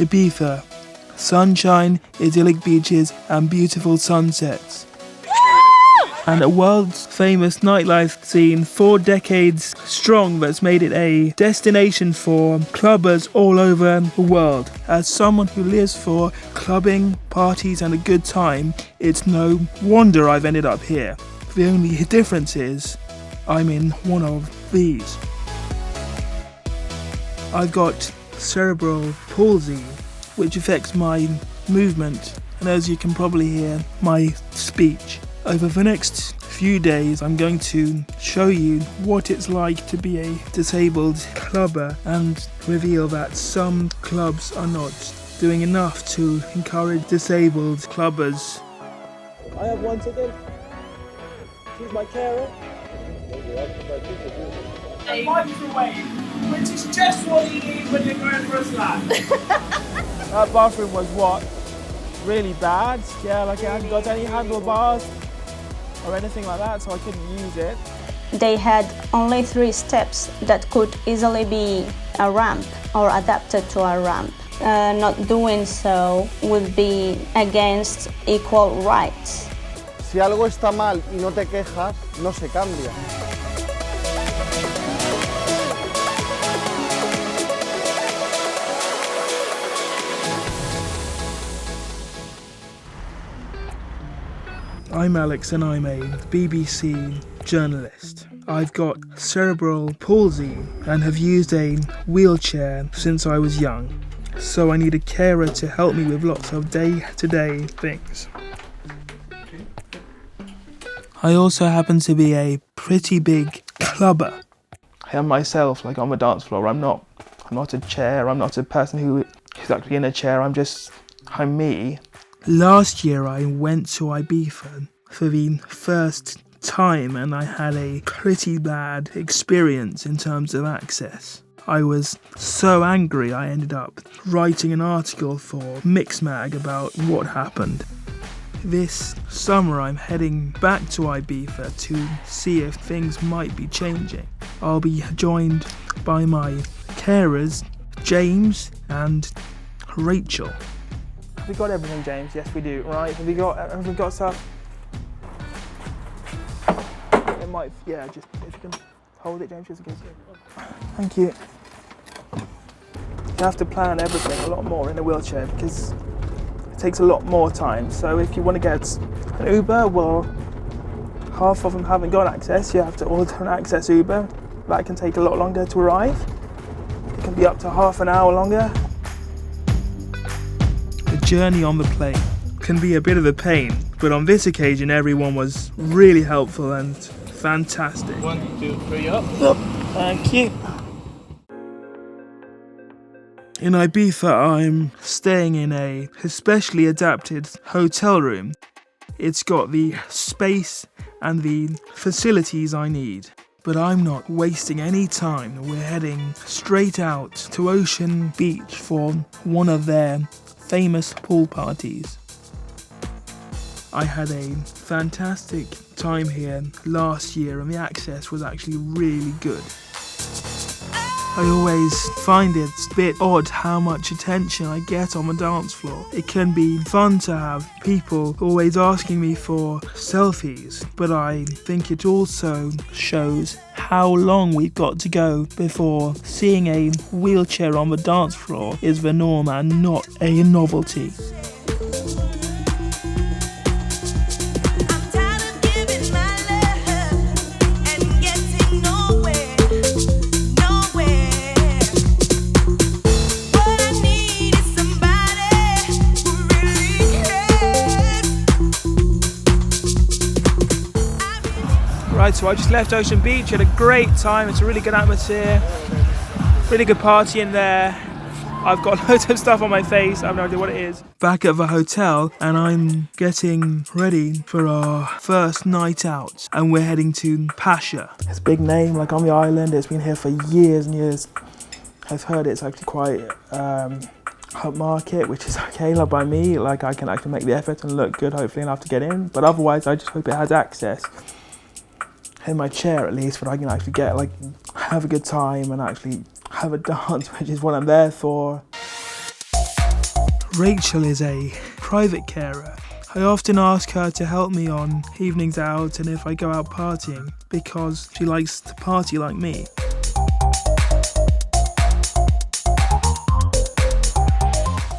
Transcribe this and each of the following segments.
Ibiza. Sunshine, idyllic beaches and beautiful sunsets. And a world's famous nightlife scene 4 decades strong that's made it a destination for clubbers all over the world. As someone who lives for clubbing, parties and a good time, it's no wonder I've ended up here. The only difference is I'm in one of these. I've got cerebral palsy, which affects my movement and, as you can probably hear, my speech. Over the next few days I'm going to show you what it's like to be a disabled clubber and reveal that some clubs are not doing enough to encourage disabled clubbers. I have one ticket. She's my carer. A microwave, which is just what you need when you're going for a slap. That bathroom was what? Really bad. Yeah, like it hadn't got any handlebars or anything like that, so I couldn't use it. They had only 3 steps that could easily be a ramp or adapted to a ramp. Not doing so would be against equal rights. Si algo está mal y no te quejas, no se cambia. I'm Alex and I'm a BBC journalist. I've got cerebral palsy and have used a wheelchair since I was young, so I need a carer to help me with lots of day-to-day things. I also happen to be a pretty big clubber. I am myself, like on the dance floor. I'm not a chair, I'm not a person who's actually in a chair, I'm me. Last year I went to Ibiza for the first time and I had a pretty bad experience in terms of access. I was so angry I ended up writing an article for Mixmag about what happened. This summer I'm heading back to Ibiza to see if things might be changing. I'll be joined by my carers, James and Rachel. Have we got everything, James? Yes, we do. Right? Have we got stuff? It might. Yeah. Just if you can hold it, James, just in case. Thank you. You have to plan everything a lot more in a wheelchair because it takes a lot more time. So if you want to get an Uber, well, half of them haven't got access. You have to order an access Uber. That can take a lot longer to arrive. It can be up to half an hour longer. The journey on the plane can be a bit of a pain, but on this occasion everyone was really helpful and fantastic. 1, 2, 3, up. Thank you. In Ibiza I'm staying in a especially adapted hotel room. It's got the space and the facilities I need. But I'm not wasting any time. We're heading straight out to Ocean Beach for one of their famous pool parties. I had a fantastic time here last year and the access was actually really good. I always find it a bit odd how much attention I get on the dance floor. It can be fun to have people always asking me for selfies, but I think it also shows how long we've got to go before seeing a wheelchair on the dance floor is the norm and not a novelty. Right, so I just left Ocean Beach, had a great time, it's a really good atmosphere, really good party in there. I've got loads of stuff on my face, I have no idea what it is. Back at the hotel and I'm getting ready for our first night out and we're heading to Pacha. It's a big name, like on the island, it's been here for years and years. I've heard it's actually quite upmarket, which is okay, like by me, like I can actually make the effort and look good hopefully enough to get in, but otherwise I just hope it has access. In my chair at least, but I can actually get have a good time and actually have a dance, which is what I'm there for. Rachel is a private carer. I often ask her to help me on evenings out and if I go out partying because she likes to party like me.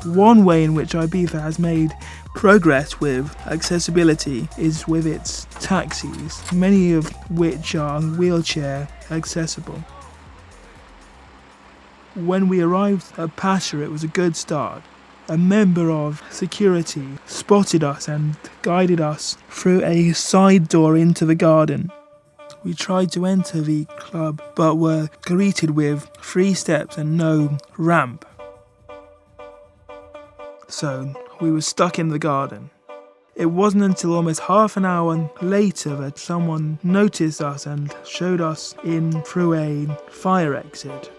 One way in which Ibiza has made progress with accessibility is with its taxis, many of which are wheelchair accessible. When we arrived at Pacha, it was a good start. A member of security spotted us and guided us through a side door into the garden. We tried to enter the club but were greeted with 3 steps and no ramp. So we were stuck in the garden. It wasn't until almost half an hour later that someone noticed us and showed us in through a fire exit.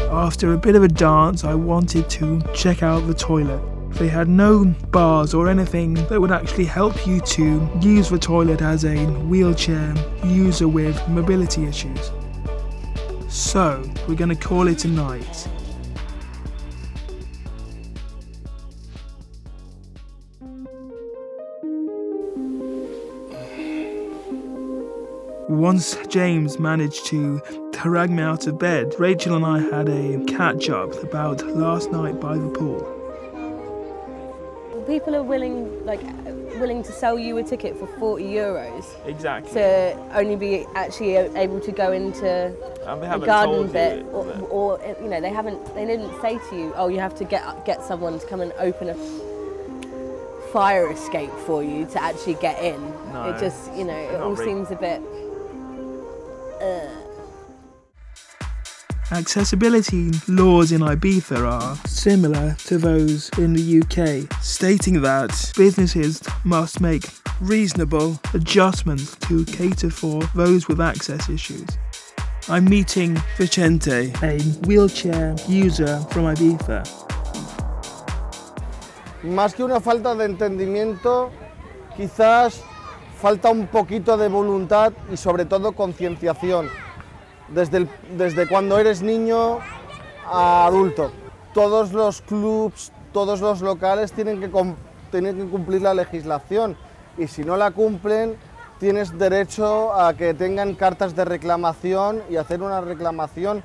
After a bit of a dance, I wanted to check out the toilet. They had no bars or anything that would actually help you to use the toilet as a wheelchair user with mobility issues. So, we're going to call it a night. Once James managed to drag me out of bed, Rachel and I had a catch-up about last night by the pool. People are willing to sell you a ticket for €40 Exactly. to only be actually able to go into the garden bit, or you know, they didn't say to you, oh, you have to get someone to come and open a fire escape for you to actually get in. No, it just, you know, it all seems a bit. Accessibility laws in Ibiza are similar to those in the UK, stating that businesses must make reasonable adjustments to cater for those with access issues. I'm meeting Vicente, a wheelchair user from Ibiza. Más que una falta de entendimiento, quizás falta un poquito de voluntad y sobre todo concienciación. Desde cuando eres niño a adulto. Todos los clubs, todos los locales tienen que cumplir la legislación y si no la cumplen tienes derecho a que tengan cartas de reclamación y hacer una reclamación,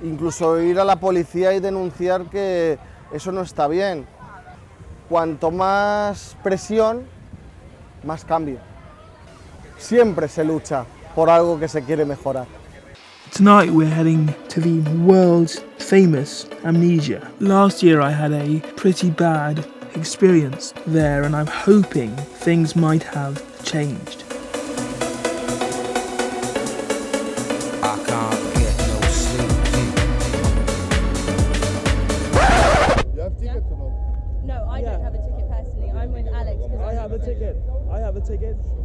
incluso ir a la policía y denunciar que eso no está bien. Cuanto más presión, más cambio. Siempre se lucha por algo que se quiere mejorar. Tonight we're heading to the world famous Amnesia. Last year I had a pretty bad experience there and I'm hoping things might have changed. I can't get no sleep. You have ticket or not? No, I don't have a ticket personally. I'm with Alex. I have a ticket.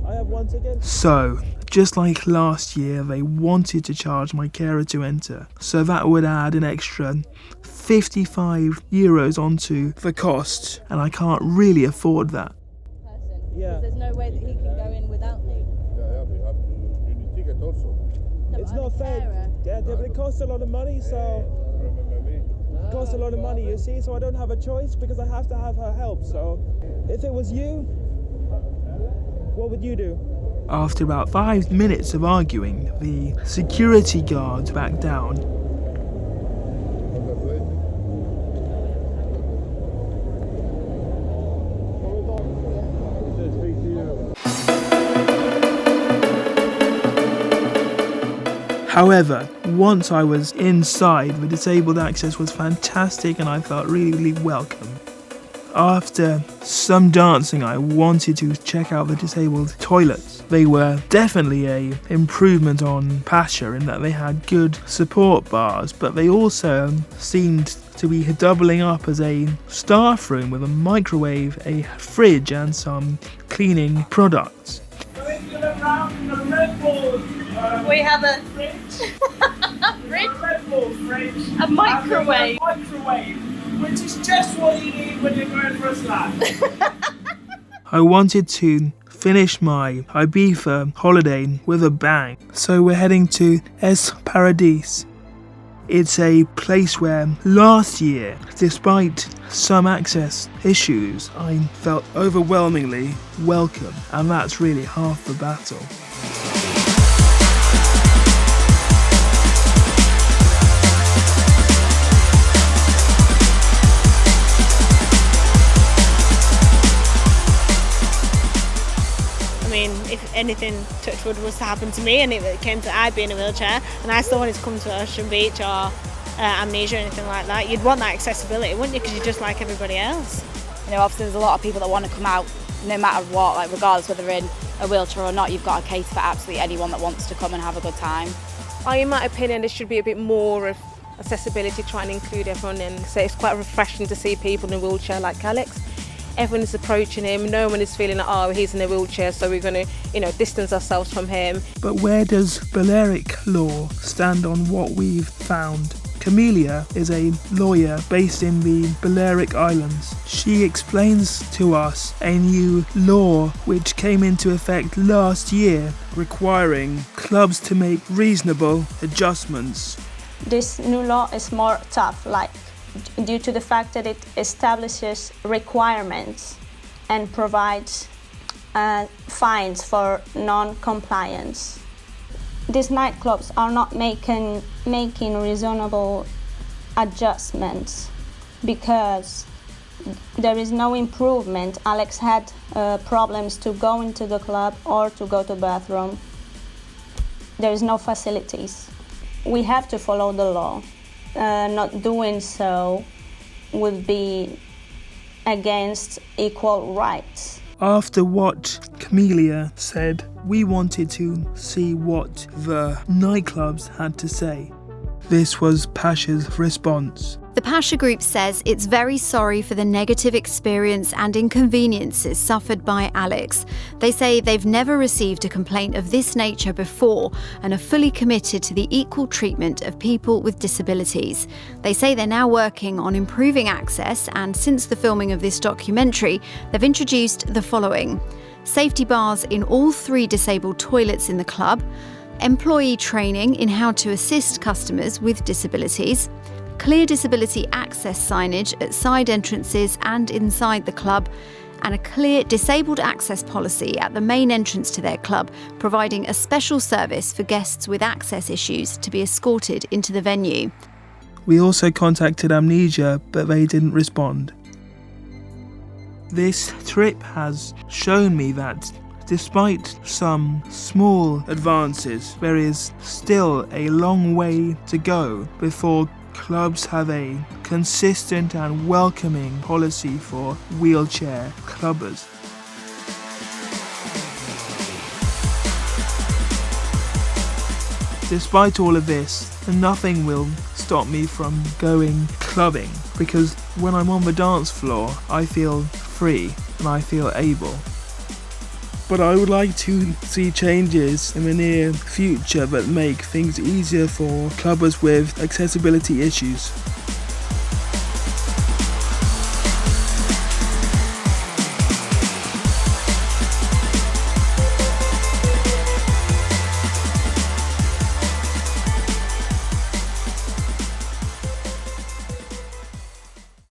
I have 1 ticket. So, just like last year, they wanted to charge my carer to enter. So that would add an extra €55 onto the cost, and I can't really afford that. Yeah. There's no way that he can go in without me. Yeah, we have to. You need ticket also. No, It's I'm not a fair. carer. Yeah, but it costs a lot of money, so it costs a lot of money, you see, so I don't have a choice because I have to have her help. So if it was you, what would you do? After about 5 minutes of arguing, the security guards backed down. However, once I was inside, the disabled access was fantastic and I felt really welcome. After some dancing, I wanted to check out the disabled toilets. They were definitely an improvement on Pacha in that they had good support bars, but they also seemed to be doubling up as a staff room with a microwave, a fridge and some cleaning products. We have a fridge. for French. A microwave. A microwave, which is just what you need when you're going for a slap. I wanted to finish my Ibiza holiday with a bang, so we're heading to Es Paradis. It's a place where last year, despite some access issues, I felt overwhelmingly welcome, and that's really half the battle. I mean, if anything, touch wood, was to happen to me and it came to I being in a wheelchair and I still wanted to come to Ocean Beach or Amnesia or anything like that, you'd want that accessibility, wouldn't you? Because you're just like everybody else. You know, obviously there's a lot of people that want to come out no matter what, like regardless whether they're in a wheelchair or not. You've got to cater for absolutely anyone that wants to come and have a good time. In my opinion, there should be a bit more of accessibility, trying to include everyone in. So it's quite refreshing to see people in a wheelchair like Alex. Everyone is approaching him, no one is feeling like, oh, he's in a wheelchair, so we're going to, distance ourselves from him. But where does Balearic law stand on what we've found? Camelia is a lawyer based in the Balearic Islands. She explains to us a new law which came into effect last year, requiring clubs to make reasonable adjustments. This new law is more tough, due to the fact that it establishes requirements and provides fines for non-compliance. These nightclubs are not making reasonable adjustments because there is no improvement. Alex had problems to go into the club or to go to the bathroom. There is no facilities. We have to follow the law. Not doing so would be against equal rights. After what Camelia said, we wanted to see what the nightclubs had to say. This was Pacha's response. The Pacha Group says it's very sorry for the negative experience and inconveniences suffered by Alex. They say they've never received a complaint of this nature before and are fully committed to the equal treatment of people with disabilities. They say they're now working on improving access, and since the filming of this documentary, they've introduced the following: safety bars in all 3 disabled toilets in the club, employee training in how to assist customers with disabilities, clear disability access signage at side entrances and inside the club, and a clear disabled access policy at the main entrance to their club, providing a special service for guests with access issues to be escorted into the venue. We also contacted Amnesia, but they didn't respond. This trip has shown me that despite some small advances, there is still a long way to go before clubs have a consistent and welcoming policy for wheelchair clubbers. Despite all of this, nothing will stop me from going clubbing, because when I'm on the dance floor, I feel free and I feel able. But I would like to see changes in the near future that make things easier for clubbers with accessibility issues.